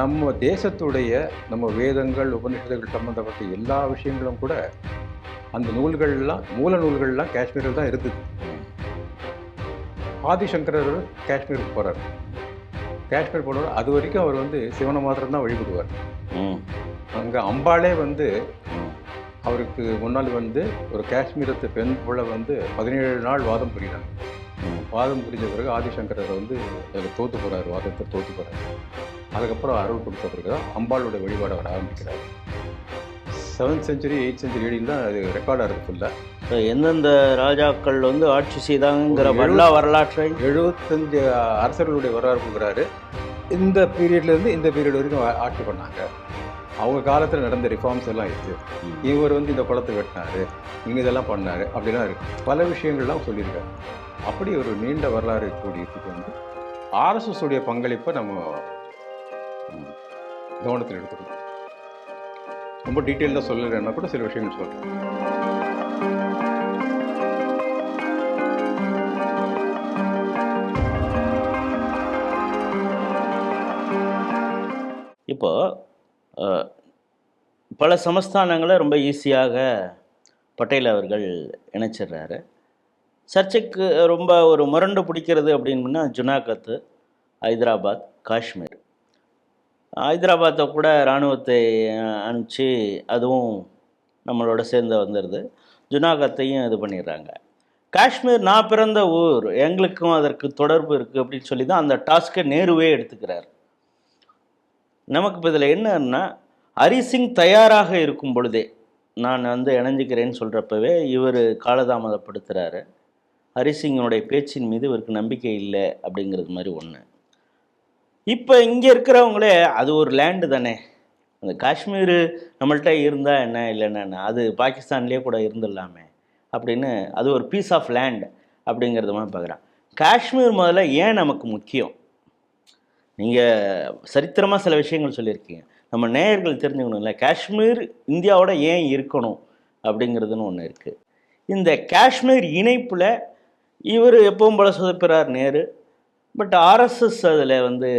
நம்ம தேசத்துடைய நம்ம வேதங்கள் உபநிஷதங்கள் சம்பந்தப்பட்ட எல்லா விஷயங்களும் கூட அந்த நூல்கள்லாம் மூல நூல்கள்லாம் காஷ்மீரில் தான் இருந்தது. ஆதிசங்கரர் காஷ்மீருக்கு போகிறார். காஷ்மீர் போனவர் அது வரைக்கும் அவர் வந்து சிவனை மாத்திரம் தான் வழிபடுவார். அங்கே அம்பாளே வந்து அவருக்கு முன்னால் வந்து ஒரு காஷ்மீரத்து பெண் புள்ள வந்து 17 நாள் வாதம் புரிகிறாங்க. வாதம் புரிஞ்ச பிறகு ஆதிசங்கரர் வந்து அதில் தோற்று போகிறார், வாதத்தை தோற்று போகிறார். அதுக்கப்புறம் அருள் கொடுத்த பிறகு தான் அம்பாளுடைய வழிபாடு அவர் ஆரம்பிக்கிறார். 7th century 8th century ஏடியில் தான் அது ரெக்கார்டாக இருக்குது ஃபுல்லாக. எந்தெந்த ராஜாக்கள் வந்து ஆட்சி செய்தாங்கிற வரலாற்றை 75 அரசர்களுடைய வரலாறு கொடுக்குறாரு. இந்த பீரியட்லேருந்து இந்த பீரியட் வரைக்கும் ஆட்சி பண்ணாங்க. அவங்க காலத்தில் நடந்த ரிஃபார்ம்ஸ் எல்லாம் இருக்குது. இவர் வந்து இந்த குளத்தை வெட்டினார், இங்கே இதெல்லாம் பண்ணார், அப்படிலாம் இருக்குது. பல விஷயங்கள்லாம் சொல்லியிருக்காரு. அப்படி ஒரு நீண்ட வரலாறு கூடியதுக்கு வந்து ஆர்எஸ்எஸ் உடைய பங்களிப்பை நம்ம கவனத்தில் எடுத்துக்கணும். ரொம்ப டீட்டெயிலாக சொல்லலைன்னா கூட சில விஷயங்கள் சொல்கிறேன். இப்போ பல சமஸ்தானங்களை ரொம்ப ஈஸியாக பட்டேல் அவர்கள் இணைச்சிடுறாரு. சர்ச்சைக்கு ரொம்ப ஒரு முரண்டு பிடிக்கிறது அப்படின்னா ஜுனாகத், ஹைதராபாத், காஷ்மீர். ஹைதராபாத்தை கூட இராணுவத்தை அனுப்பிச்சு அதுவும் நம்மளோட சேர்ந்து வந்துடுது. ஜுனாகத்தையும் இது பண்ணிடுறாங்க. காஷ்மீர் நான் பிறந்த ஊர், எங்களுக்கும் அதற்கு தொடர்பு இருக்குது அப்படின்னு சொல்லி தான் அந்த டாஸ்க்கை நேருவே எடுத்துக்கிறார். நமக்கு இப்போ இதில் என்னன்னா, ஹரிசிங் தயாராக இருக்கும் பொழுதே நான் வந்து இணைஞ்சிக்கிறேன்னு சொல்கிறப்பவே இவர் காலதாமதப்படுத்துகிறாரு. ஹரிசிங்கனுடைய பேச்சின் மீது இவருக்கு நம்பிக்கை இல்லை அப்படிங்கிறது மாதிரி ஒன்று. இப்போ இங்கே இருக்கிறவங்களே அது ஒரு லேண்டு தானே, அந்த காஷ்மீர் நம்மள்கிட்ட இருந்தால் என்ன இல்லைன்னா அது பாகிஸ்தான்லேயே கூட இருந்துடலாமே அப்படின்னு, அது ஒரு பீஸ் ஆஃப் லேண்ட் அப்படிங்கிறது மாதிரி பார்க்குறான். காஷ்மீர் முதல்ல ஏன் நமக்கு முக்கியம்? நீங்கள் சரித்திரமாக சில விஷயங்கள் சொல்லியிருக்கீங்க, நம்ம நேயர்கள் தெரிஞ்சுக்கணும்ல. காஷ்மீர் இந்தியாவோட ஏன் இருக்கணும் அப்படிங்கிறதுன்னு ஒன்று இருக்குது. இந்த காஷ்மீர் இணைப்பில் இவர் எப்பவும் போல சொதப்புறார் நேரு. பட் ஆர்எஸ்எஸ் அதில் வந்து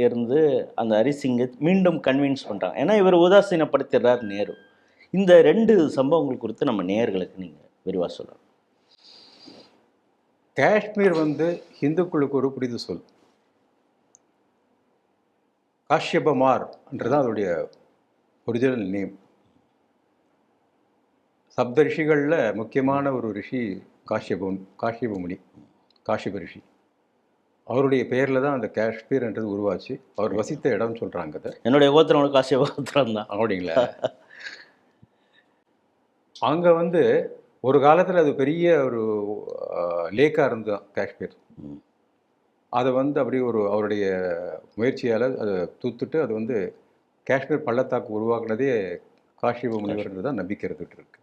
இருந்து அந்த ஹரிசிங்கை மீண்டும் கன்வின்ஸ் பண்ணுறாங்க. ஏன்னா இவர் உதாசீனப்படுத்திடுறார் நேரு. இந்த 2 சம்பவங்கள் குறித்து நம்ம நேயர்களுக்கு நீங்கள் விரிவாக சொல்லலாம். காஷ்மீர் வந்து இந்துக்களுக்கு ஒரு புரித சொல். காஷ்யபமார்ன்றது அதோடைய ஒரிஜினல் நேம். சப்த ரிஷிகளில் முக்கியமான ஒரு ரிஷி காஷ்யபமுனி, காஷ்யப ரிஷி. அவருடைய பெயரில் தான் அந்த காஷ்மீர்ன்றது உருவாச்சு. அவர் வசித்த இடம்னு சொல்கிறாங்க. அதை என்னுடைய கோத்திரம் காஷ்யப கோத்திரம் தான். அப்படிங்களா? அங்கே வந்து ஒரு காலத்தில் அது பெரிய ஒரு லேக்காக இருந்தது காஷ்மீர். அதை வந்து அப்படி ஒரு அவருடைய முயற்சியால் அதை தூத்துட்டு அது வந்து காஷ்மீர் பள்ளத்தாக்கு உருவாக்குனதே காஷ்யப முனிவர்ன்றது தான் நம்பிக்கை இருந்துகிட்டு இருக்கு.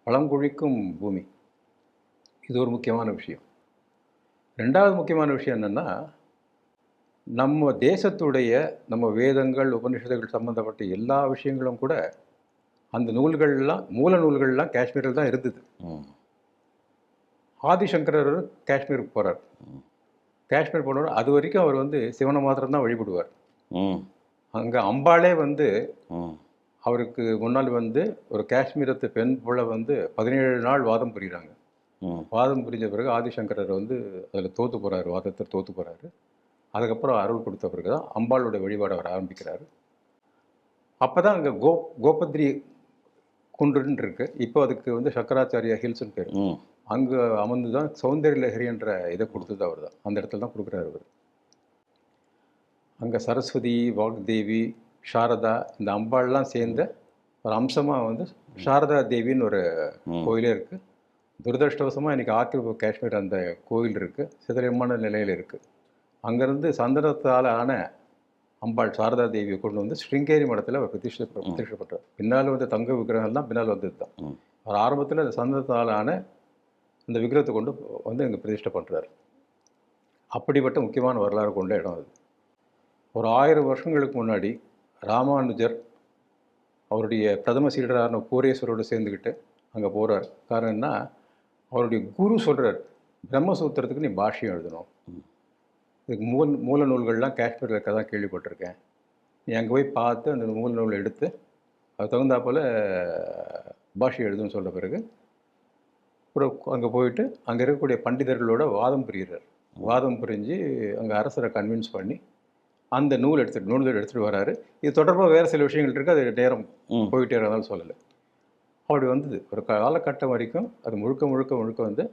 பழங்குழிக்கும் பூமி, இது ஒரு முக்கியமான விஷயம். 2வது முக்கியமான விஷயம் என்னென்னா, நம்ம தேசத்துடைய நம்ம வேதங்கள் உபநிஷதங்கள் சம்பந்தப்பட்ட எல்லா விஷயங்களும் கூட அந்த நூல்கள்லாம் மூல நூல்கள்லாம் காஷ்மீரில் தான் இருந்தது. ஆதிசங்கரர் காஷ்மீருக்கு போகிறார். காஷ்மீர் போனவர் அது வரைக்கும் அவர் வந்து சிவனை மாத்திரம் தான் வழிபடுவார். அங்கே அம்பாளே வந்து அவருக்கு முன்னால் வந்து ஒரு காஷ்மீரத்து பெண் புள்ள வந்து 17 நாள் வாதம் புரிகிறாங்க. வாதம் புரிஞ்ச பிறகு ஆதிசங்கரர் வந்து அதில் தோற்று போகிறாரு, வாதத்தை தோற்று போகிறாரு. அதுக்கப்புறம் அருள் கொடுத்த பிறகு தான் அம்பாளுடைய வழிபாடு அவர் ஆரம்பிக்கிறார். அப்போ தான் அங்கே கோபத்ரி குன்றுன்னு இருக்குது. இப்போ அதுக்கு வந்து சக்கராச்சாரியா ஹில்ஸ்ன்னு பேர். அங்கே அமர்ந்து தான் சௌந்தர்ய லஹரி என்ற இதை கொடுத்தது அவர் தான். அந்த இடத்துல தான் கொடுக்குறாரு அவர். அங்கே சரஸ்வதி, வாக்தேவி, சாரதா, இந்த அம்பாள்லாம் சேர்ந்த ஒரு அம்சமாக வந்து சாரதா தேவின்னு ஒரு கோயிலே இருக்குது. துரதிருஷ்டவசமாக இன்றைக்கி ஆக்கிரமிப்பு காஷ்மீர் அந்த கோயில் இருக்குது, சிதறமான நிலையில் இருக்குது. அங்கேருந்து சந்தனத்தால் ஆன அம்பாள் சாரதா தேவியை கொண்டு வந்து ஸ்ருங்கேரி மடத்தில் அவர் பிரதிஷ்டப்பட்டார். பின்னால் வந்து தங்க விக்கிரகங்கள் தான் பின்னால் வந்தது தான். அவர் ஆரம்பத்தில் அந்த சந்தனத்தால் ஆன அந்த விக்கிரகத்தை கொண்டு வந்து இங்கே பிரதிஷ்டை பண்ணுறாரு. அப்படிப்பட்ட முக்கியமான வரலாறு கொண்ட இடம் அது. ஒரு 1000 வருஷங்களுக்கு முன்னாடி ராமானுஜர் அவருடைய பிரதம சீடரான பூரேஸ்வரோடு சேர்ந்துக்கிட்டு அங்கே போகிறார். காரணம் என்ன, அவருடைய குரு சொல்கிறார், பிரம்மசூத்திரத்துக்கு நீ பாஷ்யம் எழுதணும். இதுக்கு மூல நூல்கள்லாம் காஷ்மீரில் இருக்கதான் கேள்விப்பட்டிருக்கேன். நீ அங்கே போய் பார்த்து அந்த நூல் எடுத்து அது தகுந்தாப்போல் பாஷை எழுதுன்னு சொல்கிற பிறகு அப்புறம் அங்கே போயிட்டு அங்கே இருக்கக்கூடிய பண்டிதர்களோட வாதம் புரிகிறார். வாதம் புரிஞ்சு அங்கே அரசரை கன்வின்ஸ் பண்ணி அந்த நூல் எடுத்துகிட்டு வராரு. இது தொடர்பாக வேறு சில விஷயங்கள் இருக்குது, அது நேரம் போயிட்டே இருந்தாலும் சொல்லலை. அப்படி வந்தது ஒரு காலகட்டம் வரைக்கும். அது முழுக்க முழுக்க முழுக்க வந்து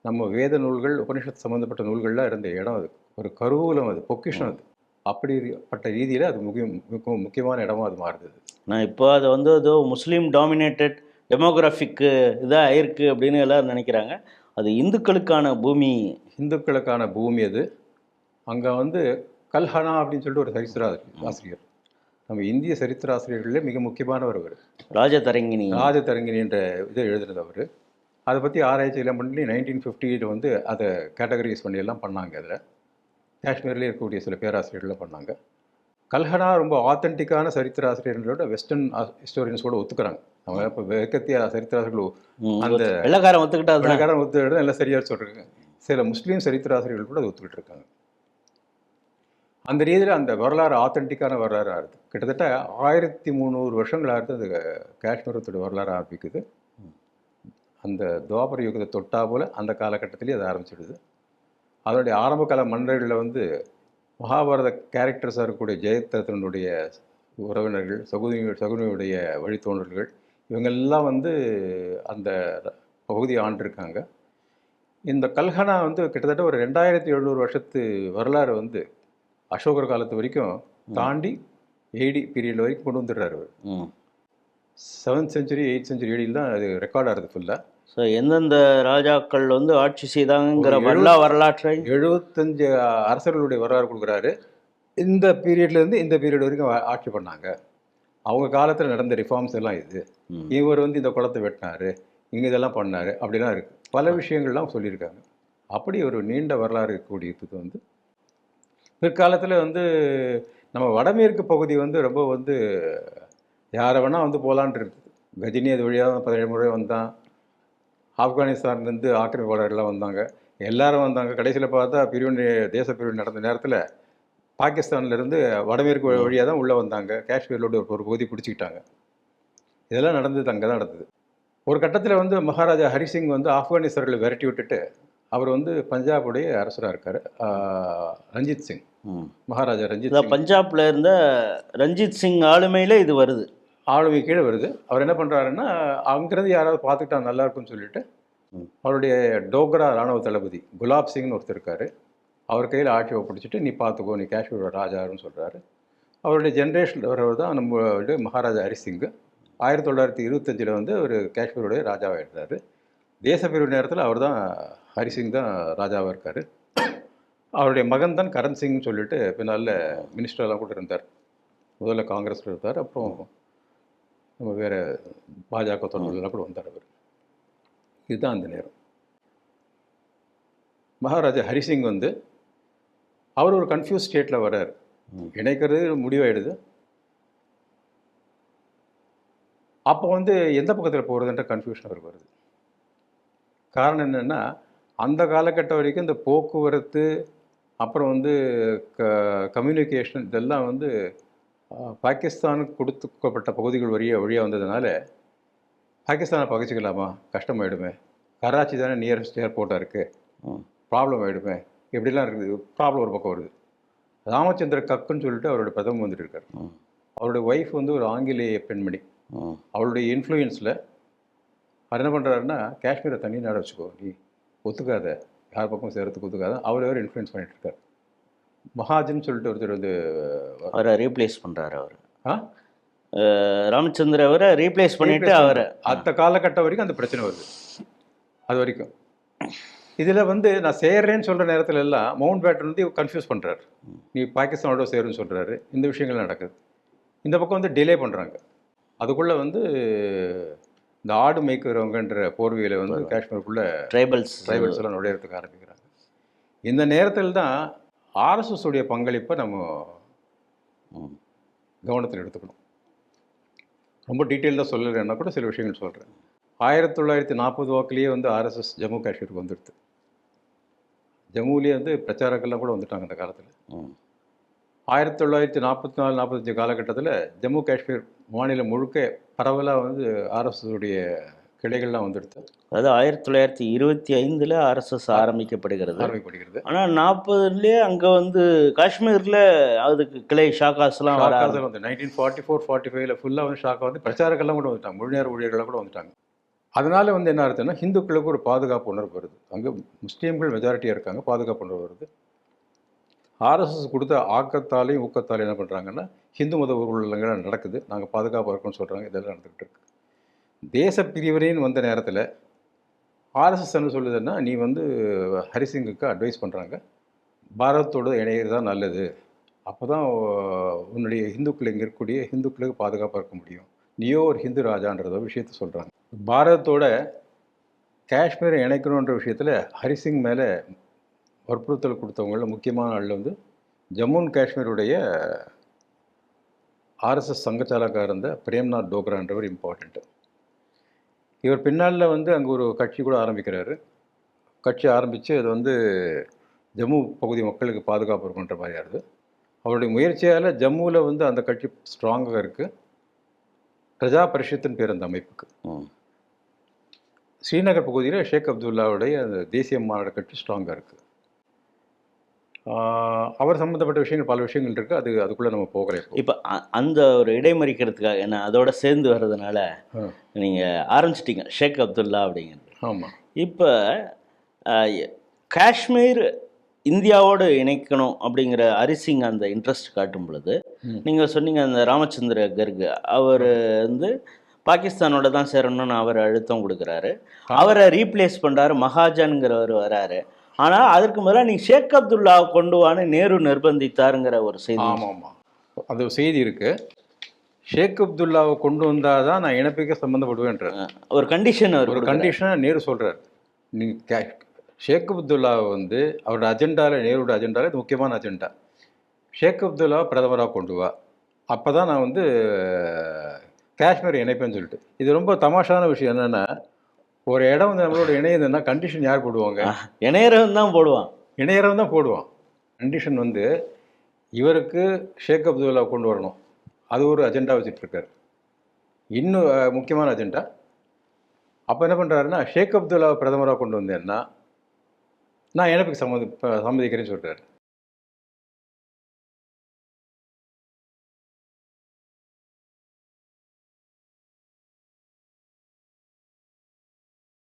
நம்ம வேத நூல்கள், உபனிஷத்து சம்மந்தப்பட்ட நூல்கள்லாம் இருந்த இடம் அது. ஒரு கருவூலம், அது பொக்கிஷம். அது அப்படிப்பட்ட ரீதியில் அது முக்கியமான இடமா அது மாறுது. நான் இப்போ அதை வந்து ஏதோ முஸ்லீம் டாமினேட்டட் டெமோகிராஃபிக்கு இதாக ஆயிருக்கு அப்படின்னு எல்லோரும் நினைக்கிறாங்க. அது இந்துக்களுக்கான பூமி. இந்துக்களுக்கான பூமி அது. அங்கே வந்து கல்ஹனா அப்படின்னு சொல்லிட்டு ஒரு சரித்திர ஆசிரியர், நம்ம இந்திய சரித்திர ஆசிரியர்களே மிக முக்கியமானவர் அவர். ராஜதரங்கிணி என்ற இதை எழுதுனது அவர். அதை பற்றி ஆராய்ச்சி எல்லாம் பண்ணி 1958 வந்து அதை கேட்டகரைஸ் பண்ணி எல்லாம் பண்ணாங்க. அதில் காஷ்மீர்லேயே இருக்கக்கூடிய சில பேராசிரியர்கள்லாம் பண்ணாங்க. கல்ஹனா ரொம்ப ஆத்தென்டிக்கான சரித்திர ஆசிரியர்களோட வெஸ்டர்ன் ஹிஸ்டோரியன்ஸ் கூட ஒத்துக்கிறாங்க. அவங்க இப்போ மேற்கத்திய சரித்திர ஆசிரியர்கள் அந்த வெள்ளக்காரன் ஒத்துக்கிட்டு எல்லாம் சரியாக சொல்கிறாங்க. சில முஸ்லீம் சரித்திர ஆசிரியர்கள் கூட ஒத்துக்கிட்டு இருக்காங்க. அந்த ரீதியில் அந்த வரலாறு ஆத்தென்டிக்கான வரலாறு ஆகுது. கிட்டத்தட்ட 1300 வருஷங்கள் ஆகுது அது காஷ்மீரத்தோட வரலாறு ஆரம்பிக்குது. அந்த துவாபர யுகத்தை தொட்டா போல் அந்த காலகட்டத்திலேயே அது ஆரம்பிச்சிடுது. அதனுடைய ஆரம்ப கால மன்னர்களில் வந்து மகாபாரத கேரக்டர்ஸாக இருக்கக்கூடிய ஜெயத்ரதனுடைய உறவினர்கள், சகுனியுடைய வழித்தோன்றல்கள், இவங்கெல்லாம் வந்து அந்த பகுதியை ஆண்டிருக்காங்க. இந்த கல்ஹனா வந்து கிட்டத்தட்ட ஒரு 2700 வருஷத்து வரலாறு வந்து அசோகர் காலத்து வரைக்கும் தாண்டி AD பீரியட் வரைக்கும் கொண்டு வந்துடுறாரு அவர். 7th century 8th century AD தான் அது ரெக்கார்ட் ஆகுது ஃபுல்லாக. ஸோ எந்தெந்த ராஜாக்கள் வந்து ஆட்சி செய்தாங்கிற வரலாற்றை 75 அரசர்களுடைய வரலாறு கொடுக்குறாரு. இந்த பீரியட்லேருந்து இந்த பீரியட் வரைக்கும் ஆட்சி பண்ணாங்க, அவங்க காலத்தில் நடந்த ரிஃபார்ம்ஸ் எல்லாம் இது, இவர் வந்து இந்த குளத்தை வெட்டினாரு, இங்கே இதெல்லாம் பண்ணார், அப்படிலாம் இருக்குது. பல விஷயங்கள்லாம் சொல்லியிருக்காங்க. அப்படி ஒரு நீண்ட வரலாறு இருக்கக்கூடியது வந்து பிற்காலத்தில் வந்து நம்ம வடமேற்கு பகுதி வந்து ரொம்ப வந்து யாரை வேணால் வந்து போகலான் இருக்குது. கஜினி அது வழியாக 17 முறை வந்தான். ஆப்கானிஸ்தான்லேருந்து ஆக்கிரமிப்பாளர்கள்லாம் வந்தாங்க, எல்லாரும் வந்தாங்க. கடைசியில் பார்த்தா தேச பிரிவு நடந்த நேரத்தில் பாகிஸ்தான்லேருந்து வடமேற்கு வழியாக தான் உள்ளே வந்தாங்க. காஷ்மீரிலோட ஒரு பகுதி பிடிச்சிக்கிட்டாங்க. இதெல்லாம் நடந்தது, அங்கே தான் நடந்தது. ஒரு கட்டத்தில் வந்து மகாராஜா ஹரிசிங் வந்து ஆப்கானிஸ்தர்களை விரட்டி விட்டுட்டு அவர் வந்து பஞ்சாபுடைய அரசராக இருக்கார். ரஞ்சித் சிங், மகாராஜா ரஞ்சித் சிங். பஞ்சாப்ல இருந்த ரஞ்சித் சிங் ஆளுமையில் இது வருது, ஆளுமை கீழே வருது. அவர் என்ன பண்ணுறாருன்னா, அங்கிருந்து யாராவது பார்த்துக்கிட்டா நல்லா இருக்குன்னு சொல்லிட்டு அவருடைய டோக்ரா இராணுவ தளபதி குலாப் சிங்னு ஒருத்தர் இருக்கார், அவர் கையில் ஆட்சியை பிடிச்சிட்டு நீ பார்த்துக்கோ, நீ காஷ்மீரோட ராஜான்னு சொல்கிறாரு. அவருடைய ஜென்ரேஷனில் வரவர் தான் நம்மளுடைய மகாராஜா ஹரிசிங். 1925 வந்து அவர் காஷ்மீருடைய ராஜாவாக எடுத்தார். தேசப்பிரிவு நேரத்தில் அவர் தான் ஹரிசிங் தான் ராஜாவாக இருக்கார். அவருடைய மகன் தான் கரண் சிங்னு சொல்லிட்டு பின்னால் மினிஸ்டர்லாம் கூட இருந்தார். முதல்ல காங்கிரஸில் இருந்தார், அப்புறம் நம்ம வேறு பாஜக தொடர்புலாம் கூட வந்தார் அவர். இதுதான் அந்த நேரம். மகாராஜா ஹரிசிங் வந்து அவர் ஒரு கன்ஃபியூஸ் ஸ்டேட்டில் வர்றார். இணைக்கிறது முடிவாயிடுது. அப்போ வந்து எந்த பக்கத்தில் போகிறதுன்ற கன்ஃபியூஷன் அவருக்கு வருது. காரணம் என்னென்னா, அந்த காலகட்டம் வரைக்கும் இந்த போக்குவரத்து, அப்புறம் வந்து கம்யூனிகேஷன் இதெல்லாம் வந்து பாகிஸ்தானுக்கு கொடுத்துக்கப்பட்ட பகுதிகள் வழியாக வந்ததுனால பாகிஸ்தானை பகிச்சிக்கலாமா, கஷ்டமாயிடுமே, கராச்சி தானே நியரஸ்ட் ஏர்போர்ட்டாக இருக்குது, ப்ராப்ளம் ஆகிடுமே, இப்படிலாம் இருக்குது. ப்ராப்ளம் ஒரு பக்கம் வருது. ராமச்சந்திர கக்குன்னு சொல்லிட்டு அவரோட பிரதமர் வந்துட்டு இருக்கார். அவருடைய ஒய்ஃப் வந்து ஒரு ஆங்கிலேய பெண்மணி. அவருடைய இன்ஃப்ளூயன்ஸில் அவர் என்ன பண்ணுறாருன்னா, காஷ்மீரை தனி நாடு வச்சுக்கோ, நீ ஒத்துக்காத, யார் பக்கம் சேர்த்துக்கு ஒத்துக்காத, அவர் இன்ஃப்ளூயன்ஸ் பண்ணிட்டு இருக்கார். மகாஜன் சொல்லிட்டு ஒருத்தர் வந்து அவரை ரீப்ளேஸ் பண்ணுறாரு. அவர் ராமச்சந்திர அவரை ரீப்ளேஸ் பண்ணிட்டு அவரை அந்த காலகட்டம் வரைக்கும் அந்த பிரச்சனை வருது. அது வரைக்கும் இதில் வந்து நான் சேர்றேன்னு சொல்கிற நேரத்தில் எல்லாம் மவுண்ட் பேட்டன் வந்து கன்ஃபியூஸ் பண்ணுறாரு. நீ பாகிஸ்தானோட சேருன்னு சொல்கிறாரு. இந்த விஷயங்கள் நடக்குது. இந்த பக்கம் வந்து டிலே பண்ணுறாங்க. அதுக்குள்ளே வந்து இந்த ஆடு மேய்க்கிறவங்கன்ற போர்வையில் வந்து காஷ்மீருக்குள்ளே ட்ரைபல்ஸ் எல்லாம் நுழையிறதுக்கு ஆரம்பிக்கிறாங்க. இந்த நேரத்தில் தான் RSS உடைய பங்களிப்பை நம்ம கவனத்தில் எடுத்துக்கணும். ரொம்ப டீட்டெயிலாக சொல்லலைன்னா கூட சில விஷயங்கள் சொல்கிறேன். 1940 வாக்கிலேயே வந்து RSS ஜம்மு காஷ்மீருக்கு வந்துடுது. ஜம்முலேயே வந்து பிரச்சாரங்கள்லாம் கூட வந்துட்டாங்க அந்த காலத்தில். 1944-45 காலகட்டத்தில் ஜம்மு காஷ்மீர் மாநிலம் முழுக்க பரவலாக வந்து ஆர்எஸ்எஸுடைய கிளைகள்லாம் வந்துடுது, அதாவது 1925 ஆர்எஸ்எஸ் ஆரம்பிக்கப்படுகிறது. ஆரம்பிக்கப்படுகிறது. ஆனால் 40லேயே அங்கே வந்து காஷ்மீரில் அதுக்கு கிளை ஷாக்காஸ்லாம் வர ஷாக்காக வந்து 1944-45 ஃபுல்லாக வந்து ஷாக்கா வந்து பிரச்சாரங்கள்லாம் கூட வந்துட்டாங்க, முழுநேர ஊழியர்கள்லாம் கூட வந்துட்டாங்க. அதனால வந்து என்ன அர்த்தம்னா ஹிந்துக்களுக்கு ஒரு பாதுகாப்பு உணர்வு வருது. அங்கே முஸ்லீம்கள் மெஜாரிட்டியாக இருக்காங்க, பாதுகாப்பு உணர்வு வருது. ஆர்எஸ்எஸ் கொடுத்த ஆக்கத்தாலையும் ஊக்கத்தாலையும் என்ன பண்ணுறாங்கன்னா ஹிந்து மத ஊர்வலங்கள் நடக்குது, நாங்கள் பாதுகாப்பாக இருக்கோம்னு சொல்கிறாங்க, இதெல்லாம் நடந்துக்கிட்டு இருக்கு. தேச பிரிவினைன்னு வந்த நேரத்தில் ஆர்எஸ்எஸ் என்ன சொல்லுதுன்னா, நீ வந்து ஹரிசிங்குக்கு அட்வைஸ் பண்ணுறாங்க, பாரதத்தோடு இணையிறது தான் நல்லது, அப்போ தான் உன்னுடைய இங்கே இருக்கக்கூடிய ஹிந்துக்களுக்கு பாதுகாப்பாக இருக்க முடியும், நீயோ ஒரு ஹிந்து ராஜான்றத விஷயத்த சொல்கிறாங்க. பாரதத்தோட காஷ்மீரை இணைக்கணுன்ற விஷயத்தில் ஹரிசிங் மேலே வற்புறுத்தல் கொடுத்தவங்களில் முக்கியமான ஆள் வந்து ஜம்மு அண்ட் காஷ்மீருடைய ஆர்எஸ்எஸ் சங்கச்சாலக்காக இருந்த பிரேம்நாத் டோக்ரான்றவர் இம்பார்ட்டண்ட்டு. இவர் பின்னால் வந்து அங்கே ஒரு கட்சி கூட ஆரம்பிக்கிறாரு. கட்சி ஆரம்பித்து அது வந்து ஜம்மு பகுதி மக்களுக்கு பாதுகாப்பு இருக்குன்ற மாதிரியாருது. அவருடைய முயற்சியால் ஜம்முவில் வந்து அந்த கட்சி ஸ்ட்ராங்காக இருக்குது. பிரஜா பரிஷத்துன்னு பேர் அந்த அமைப்புக்கு. ஸ்ரீநகர் பகுதியில் ஷேக் அப்துல்லாவுடைய அந்த தேசிய மாநாடு கட்சி ஸ்ட்ராங்காக இருக்குது. அவர் சம்மந்தப்பட்ட விஷயங்கள் பல விஷயங்கள் இருக்குது, அதுக்குள்ளே நம்ம போகலை. இப்போ அந்த ஒரு இடைமறிக்கிறதுக்காக என்ன அதோட சேர்ந்து வர்றதுனால நீங்கள் ஆரம்பிச்சிட்டிங்க ஷேக் அப்துல்லா அப்படிங்கிறது. ஆமாம். இப்போ காஷ்மீர் இந்தியாவோடு இணைக்கணும் அப்படிங்கிற ஹரிசிங் அந்த இன்ட்ரெஸ்ட் காட்டும் பொழுது நீங்கள் சொன்னீங்க அந்த ராமச்சந்திர கர்க் அவர் வந்து பாகிஸ்தானோட தான் சேரணும்னு அவர் அழுத்தம் கொடுக்குறாரு, அவரை ரீப்ளேஸ் பண்ணுறாரு, மகாஜன்கிறவர் வராரு. ஆனால் அதற்கு முதல்ல நீ ஷேக் அப்துல்லாவை கொண்டு வான்னு நேரு நிர்பந்தித்தாருங்கிற ஒரு செய்தி. ஆமாம் ஆமாம், அது ஒரு செய்தி இருக்குது. ஷேக் அப்துல்லாவை கொண்டு வந்தால் தான் நான் இணைப்பிக்க சம்மந்தப்படுவேன்ற ஒரு கண்டிஷன், ஒரு கண்டிஷனை நேரு சொல்கிறார். நீங்கள் ஷேக் அப்துல்லாவை வந்து அவரோட அஜெண்டாவில், நேருடைய அஜெண்டாவில் இது முக்கியமான அஜெண்டா, ஷேக் அப்துல்லாவை பிரதமராக கொண்டு வா, அப்போ தான் நான் வந்து காஷ்மீர் இணைப்பேன்னு சொல்லிட்டு. இது ரொம்ப தமாஷான விஷயம் என்னென்னா, ஒரு இடம் வந்து நம்மளோட இணையதுன்னா கண்டிஷன் யார் போடுவாங்க? இணையரவன் தான் போடுவான். இணையரவன் தான் போடுவான். கண்டிஷன் வந்து இவருக்கு ஷேக் அப்துல்லா கொண்டு வரணும், அது ஒரு அஜெண்டா வச்சுட்ருக்காரு, இன்னும் முக்கியமான அஜெண்டா. அப்போ என்ன பண்ணுறாருன்னா, ஷேக் அப்துல்லாவை பிரதமராக கொண்டு வந்தேன்னா நான் எனக்கு சம்மதிக்கிறேன்னு சொல்கிறார்.